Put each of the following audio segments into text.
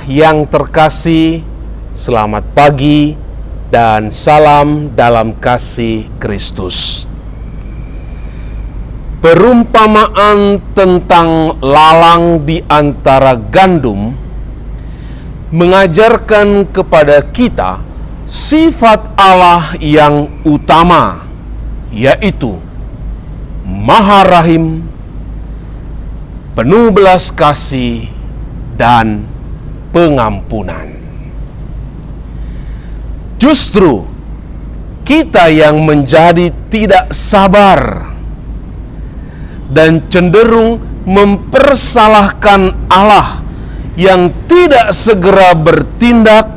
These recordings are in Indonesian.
yang terkasih, selamat pagi dan salam dalam kasih Kristus. Perumpamaan tentang lalang di antara gandum mengajarkan kepada kita sifat Allah yang utama, yaitu Maha Rahim, penuh belas kasih, dan pengampunan. Justru kita yang menjadi tidak sabar dan cenderung mempersalahkan Allah yang tidak segera bertindak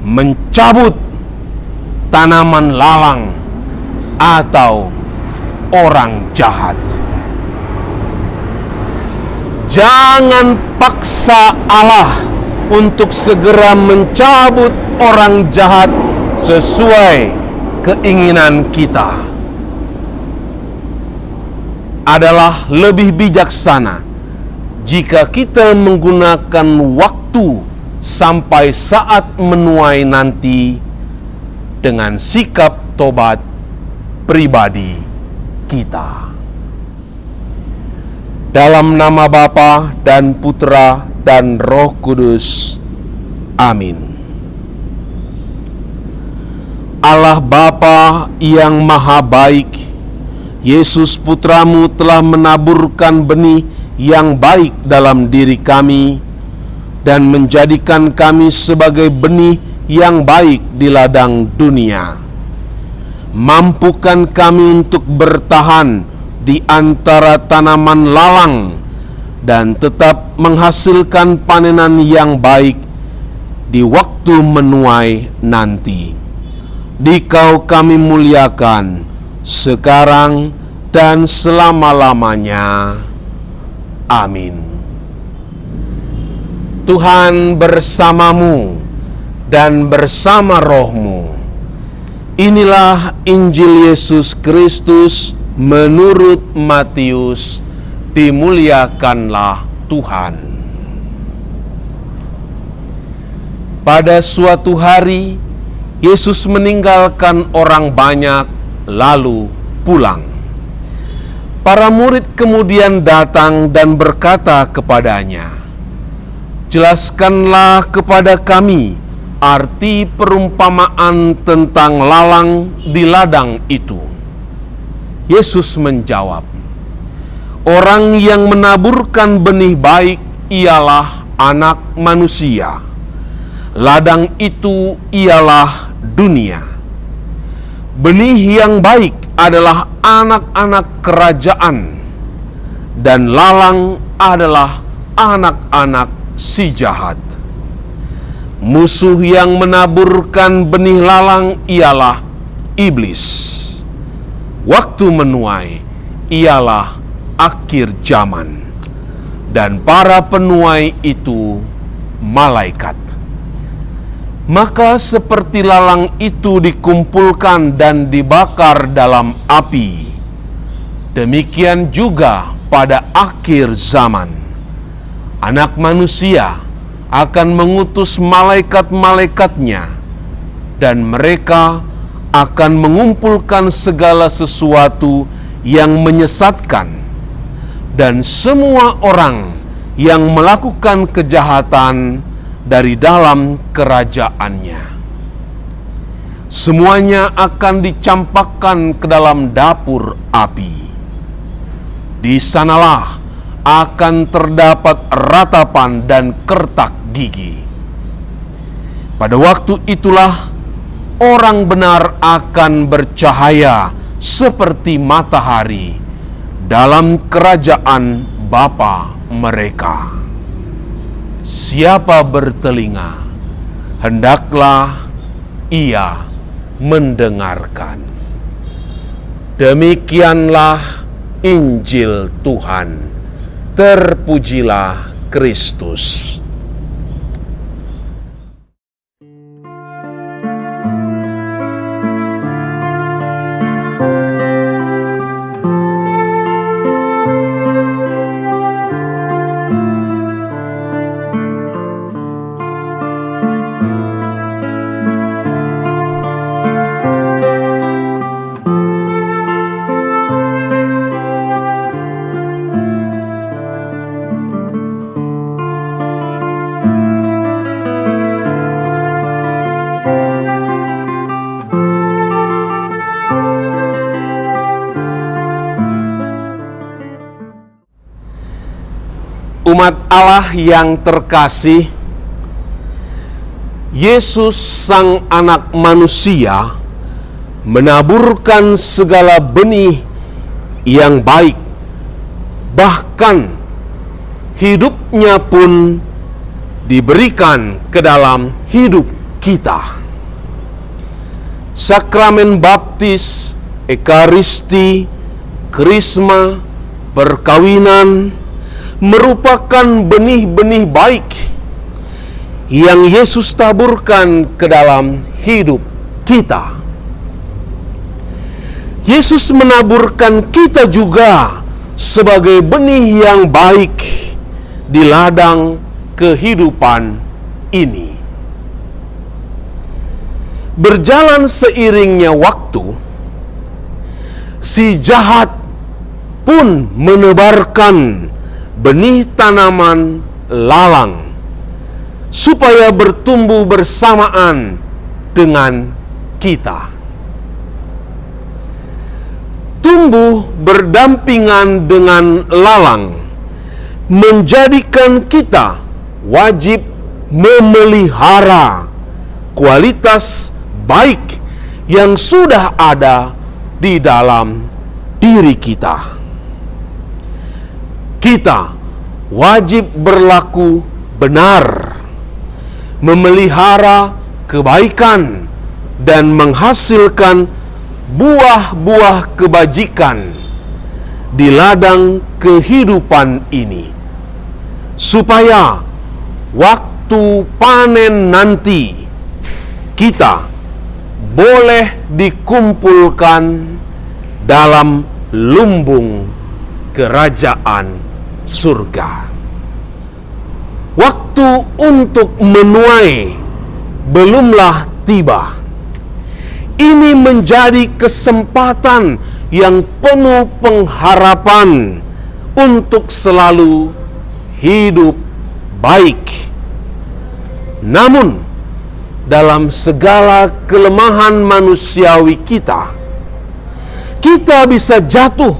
mencabut tanaman lalang atau orang jahat. Jangan paksa Allah untuk segera mencabut orang jahat sesuai keinginan kita. Adalah lebih bijaksana jika kita menggunakan waktu sampai saat menuai nanti dengan sikap tobat pribadi kita. Dalam nama Bapa dan Putra dan Roh Kudus. Amin. Allah Bapa yang Maha Baik, Yesus Putramu telah menaburkan benih yang baik dalam diri kami dan menjadikan kami sebagai benih yang baik di ladang dunia. Mampukan kami untuk bertahan di antara tanaman lalang dan tetap menghasilkan panenan yang baik di waktu menuai nanti. Dikau kami muliakan sekarang dan selama-lamanya. Amin. Tuhan bersamamu dan bersama rohmu. Inilah Injil Yesus Kristus menurut Matius. Dimuliakanlah Tuhan. Pada suatu hari, Yesus meninggalkan orang banyak lalu pulang. Para murid kemudian datang dan berkata kepadanya, "Jelaskanlah kepada kami arti perumpamaan tentang lalang di ladang itu." Yesus menjawab, "Orang yang menaburkan benih baik ialah Anak Manusia. Ladang itu ialah dunia. Benih yang baik adalah anak-anak kerajaan, dan lalang adalah anak-anak si jahat. Musuh yang menaburkan benih lalang ialah iblis. Waktu menuai ialah akhir zaman, dan para penuai itu malaikat. Maka seperti lalang itu dikumpulkan dan dibakar dalam api, demikian juga pada akhir zaman Anak Manusia akan mengutus malaikat-malaikatnya, dan mereka akan mengumpulkan segala sesuatu yang menyesatkan dan semua orang yang melakukan kejahatan dari dalam kerajaannya. Semuanya akan dicampakkan ke dalam dapur api. Di sanalah akan terdapat ratapan dan kertak gigi. Pada waktu itulah orang benar akan bercahaya seperti matahari dalam kerajaan Bapa mereka. Siapa bertelinga, hendaklah ia mendengarkan." Demikianlah Injil Tuhan. Terpujilah Kristus. Umat Allah yang terkasih, Yesus Sang Anak Manusia menaburkan segala benih yang baik, bahkan hidupnya pun diberikan ke dalam hidup kita. Sakramen baptis, ekaristi, krisma, perkawinan merupakan benih-benih baik yang Yesus taburkan ke dalam hidup kita. Yesus menaburkan kita juga sebagai benih yang baik di ladang kehidupan ini. Berjalan seiringnya waktu, si jahat pun menebarkan benih tanaman lalang supaya bertumbuh bersamaan dengan kita. Tumbuh berdampingan dengan lalang menjadikan kita wajib memelihara kualitas baik yang sudah ada di dalam diri kita. Kita wajib berlaku benar, memelihara kebaikan, dan menghasilkan buah-buah kebajikan di ladang kehidupan ini, supaya waktu panen nanti kita boleh dikumpulkan dalam lumbung kerajaan surga. Waktu untuk menuai belumlah tiba. Ini menjadi kesempatan yang penuh pengharapan untuk selalu hidup baik. Namun, dalam segala kelemahan manusiawi kita bisa jatuh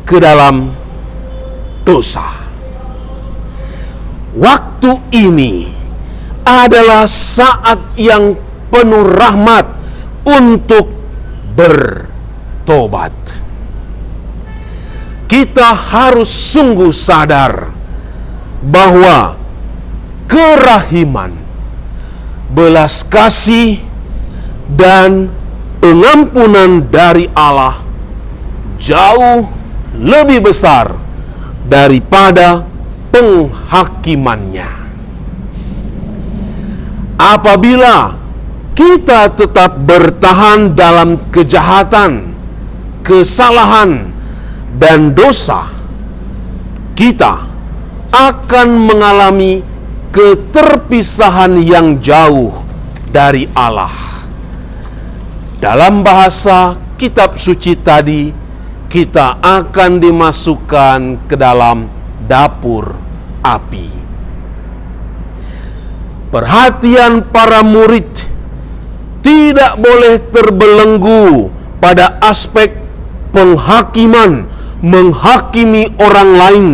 ke dalam dosa. Waktu ini adalah saat yang penuh rahmat untuk bertobat. Kita harus sungguh sadar bahwa kerahiman, belas kasih, dan pengampunan dari Allah jauh lebih besar daripada penghakimannya. Apabila kita tetap bertahan dalam kejahatan, kesalahan, dan dosa, kita akan mengalami keterpisahan yang jauh dari Allah. Dalam bahasa kitab suci tadi, kita akan dimasukkan ke dalam dapur api. Perhatian para murid tidak boleh terbelenggu pada aspek penghakiman, menghakimi orang lain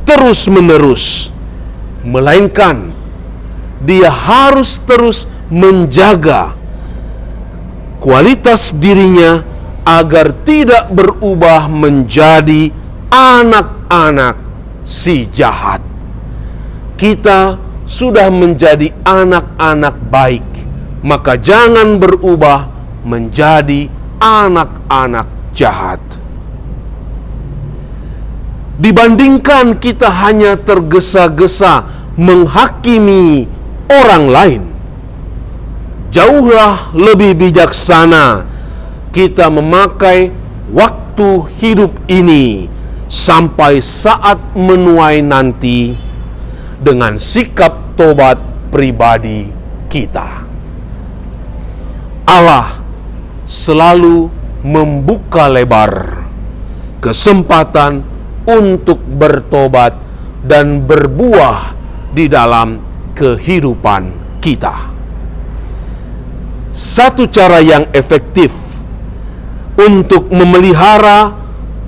terus-menerus, melainkan dia harus terus menjaga kualitas dirinya agar tidak berubah menjadi anak-anak si jahat. Kita sudah menjadi anak-anak baik, maka jangan berubah menjadi anak-anak jahat. Dibandingkan kita hanya tergesa-gesa menghakimi orang lain, jauhlah lebih bijaksana kita memakai waktu hidup ini sampai saat menuai nanti dengan sikap tobat pribadi kita. Allah selalu membuka lebar kesempatan untuk bertobat dan berbuah di dalam kehidupan kita. Satu cara yang efektif untuk memelihara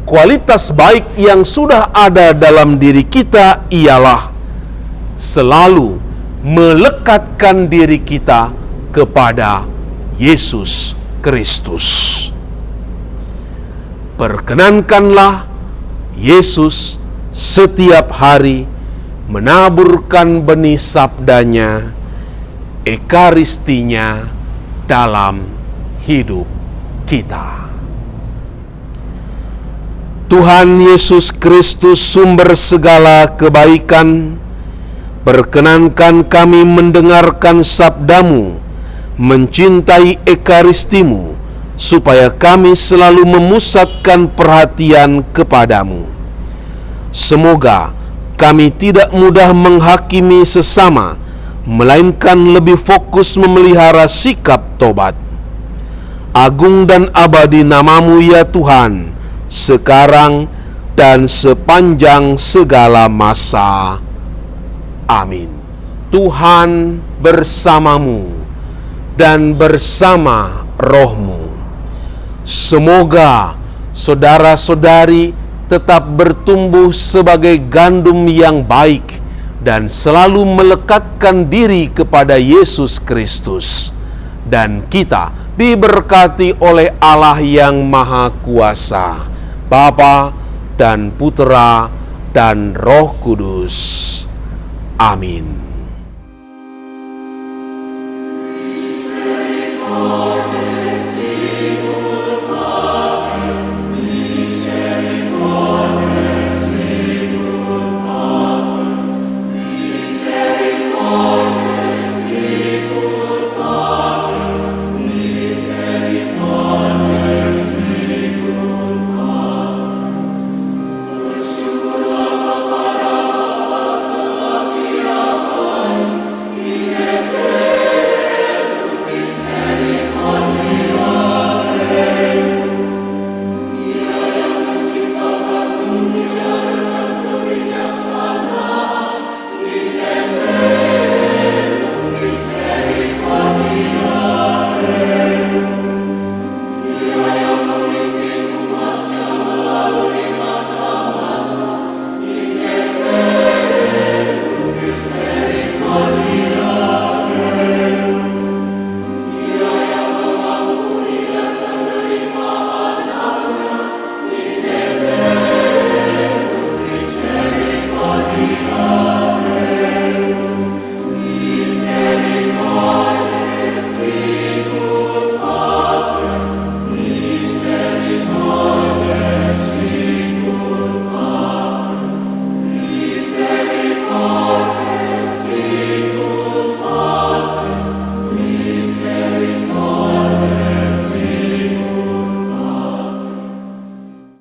kualitas baik yang sudah ada dalam diri kita ialah selalu melekatkan diri kita kepada Yesus Kristus. Perkenankanlah Yesus setiap hari menaburkan benih sabdanya, ekaristinya dalam hidup kita. Tuhan Yesus Kristus, sumber segala kebaikan, perkenankan kami mendengarkan sabdamu, mencintai ekaristimu, supaya kami selalu memusatkan perhatian kepadamu. Semoga kami tidak mudah menghakimi sesama, melainkan lebih fokus memelihara sikap tobat. Agung dan abadi namamu ya Tuhan, sekarang dan sepanjang segala masa. Amin. Tuhan bersamamu dan bersama rohmu. Semoga saudara-saudari tetap bertumbuh sebagai gandum yang baik dan selalu melekatkan diri kepada Yesus Kristus. Dan kita diberkati oleh Allah yang Maha Kuasa, Bapa dan Putera dan Roh Kudus. Amin.